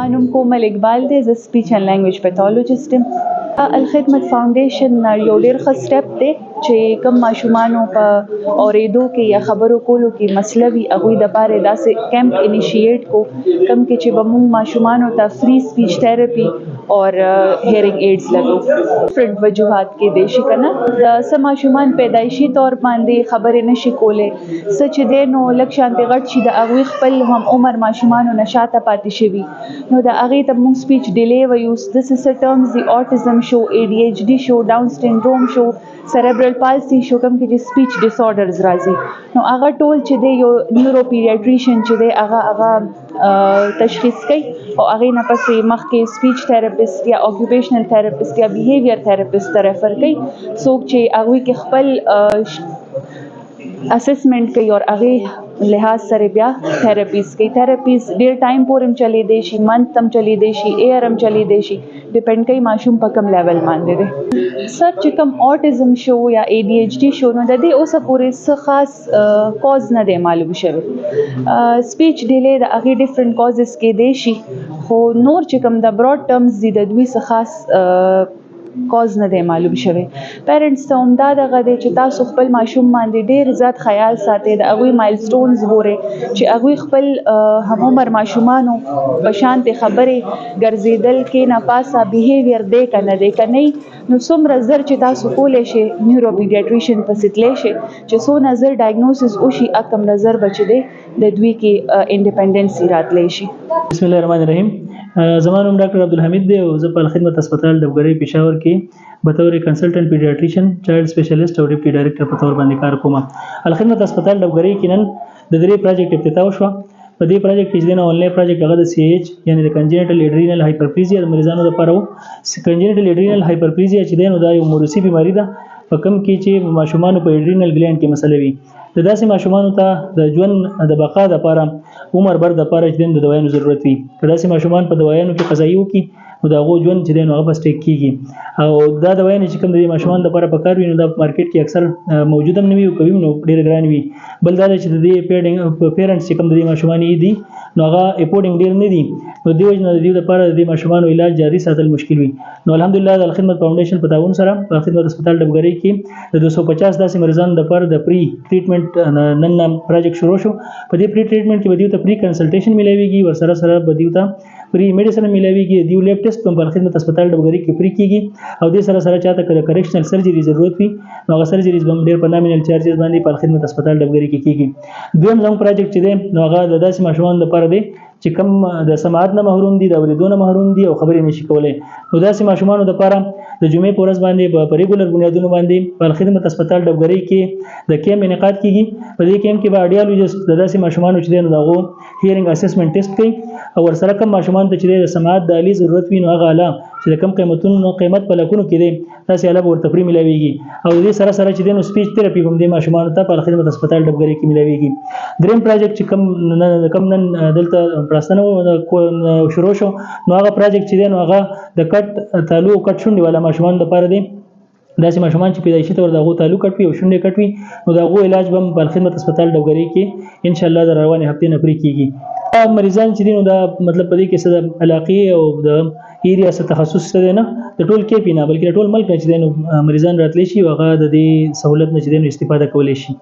زما نوم کومل اقبال دی. زه سپیچ اینډ لینګویج پیتالوجسټ یم. الخدمت فاونډیشن یو ډېر ښه سټپ دی چې کوم ماشومانو په اورېدو کې یا خبرو کولو کې مسله وي هغوی دپاره داسې کیمپ انیشیټ کو کوم کې چې به موږ ماشومانو ته فری سپیچ تھراپي اور هیرینګ ایډز لګو. ډفرنټ وجوهات کې دی شي که نه د څه ماشومان پیدایشي طور باندې خبرې نشي کولی، څه چې دی نو لږ شانتې غټ شي د هغوی خپل هم عمر ماشومانو نه شاته پاتې شوي نو د هغې ته موږ سپیچ ډیلی ویو. داسې څه ټرمز دي autism شو، ADHD شو، ډاون سینډروم شو، سیریبرل پالسي شو، کوم کې چې سپیچ ډسارډرز راځي نو هغه ټول چې دی یو نیورو پیډیاټریشن چې دی هغه تشخیص کوي او هغې نه پسې مخکې سپیچ تھراپسټ یا اکوپیشنل تھراپسټ یا بیهیویر تھراپسټ ته ریفر کوي، څوک چې هغوی کې خپل اسسمنٹ کوي او هغې لحاظ سره بیا تھراپیز کوي. تھراپیز ډېر ټایم پورې هم چلیدی شي، منث هم چلیدی شي، ایئر هم چلیدی شي، ډیپینډ کوي ماشوم په کوم لیول باندې دی. سر چې کوم autism شو یا ADHD شو نو د دې اوسه پورې څه خاص کاز نه دی معلوم شوی. سپیچ ډیلی د هغې ډفرنټ کازز کیدی شي خو نور چې کوم د براډ ټرمز دي د دوی څه خاص کاز نه دی معلوم شوی. پیرنټس ته هم دا دغه دی چې تاسو خپل ماشوم باندې ډېر زیات خیال ساتئ، د هغوی مایلسټونز ګورئ چې هغوی خپل هم عمر ماشومانو په شانتې خبرې ګرځېدل کېنه پاسه بیهیویر دی که نه دی که نه نو څومره زر چې تاسو کولی شئ نیورو پیډیاټریشن پسې تللی شئ چې څونه زر ډایګنوسس وشي هغومره زر به چې دی د دوی کې انډیپنډنسي راتلی شي. بسم الله الرحمن الرحیم. زما نوم ډاکټر عبدالحمید دی او زه په الخدمت هسپتال ډبګرۍ پېښور کې بطور کنسلټنټ پیډیاټریشن چایلډ سپیشلیسټ او ډیپټي ډایرکټر په طور باندې کار کوم. الخدمت هسپتال ډبګرۍ کې نن د 3 پروجیکټ افتتاح وشوه. په دې پروجیکټ کې چې دی آنلاین پروجیکټ هغه د CAH یعنې د کنجنټل اډرینل هایپرپلیزیا د مریضانو لپاره و. کنجنټل اډرینل هایپرپلیزیا چې دی نو دا یو موروثي بیماري ده په کوم کې چې ماشومانو په اډرینل ګلینډ کې مسله وي. د داسې ماشومانو ته د ژوند د بقا دپاره عمر بر دپاره چې د دوایانو ضرورت وي. که داسې ماشومان په دوایانو کې قضایي وکړي نو د هغو ژوند چې دی نو هغه به سټیک کېږي او دا دوایانې چې کوم د دې ماشومانو دپاره په کار وي نو دا په مارکیټ کې اکثر موجود هم نه وي او که وي نو ډېر ګران وي. بل دا دی چې د دې پیرنټس چې کوم د دې ماشومان یې دي نو هغه افورډینګ ډېر نه دي نو دې وجې نه د دې لپاره د دې ماشومانو علاج جاري ساتل مشکل وي. نو الحمدلله د الخدمت فاونډیشن په تعاون سره په الخدمت هسپتال ډبګرۍ کې د 250 داسې مریضانو لپاره د پری ټریټمنټ نن پروجیکټ شروع شو. په دې پری ټریټمنټ کې به دوی ته پری کنسلټیشن میلاویږي، ورسره سره به دوی ته پری میډیسن میلاویږي، دیو لیب ټیسټ په الخدمت هسپتال ډبګرۍ کې پری کیږي او دې سره سره چاته د کریکشنل سرجری ضرورت وي نو هغه سرجریز به ډېر په نامینل چارجز باندې په الخدمت هسپتال ډبګرۍ کې کیږي. دویم زموږ پروجیکټ چې دی نو هغه د داسې ماشومانو لپاره دی چې کوم د سماعت نه محروم دي، د اورېدو نه محروم دي او خبرې نشي کولی. نو داسې ماشومانو لپاره د جمعې په ورځ باندې په ریګولر بنیادونو باندې په الخدمت هسپتال ډبګرۍ کې د کیمپ انعقاد کیږي. په دې کیمپ کې به اډیالوجسټ د داسې ماشومانو چې دی نو د هغو هیرینګ اسسمنټ ټیسټ کوي او ورسره کوم ماشومانو ته چې د سماعت د آلې ضرورت وي نو هغه آله چې د کم قیمت په لکونو کې دی داسې آله به ورته فري میلاویږي او د دې سره سره چې دی نو سپیچ تھراپي به هم دې ماشومانو ته په الخدمت هسپتال ډبګرۍ کې میلاویږي. دریم پروجیکټ چې کوم نن دلته پراستنه شروع شو نو هغه پروجیکټ چې دی نو هغه د کټ تالو او کټ شونډې والا ماشومانو لپاره دی. داسې ماشومان چې پیدایشي طور د هغو تالو کټ وي او شونډې کټ وي نو د هغو علاج به هم په الخدمت هسپتال ډبګرۍ کې انشاءالله د روانې هفتې نه پرې کېږي. مریضان چې دي نو دا مطلب په دې کې څه د علاقې او د ایریا څه تخصص څه دی نه د ټول کې نه بلکې د ټول ملک نه چې دی نو مریضان راتلی شي او هغه د دې سهولت نه چې دی نو استفاده کولی شي.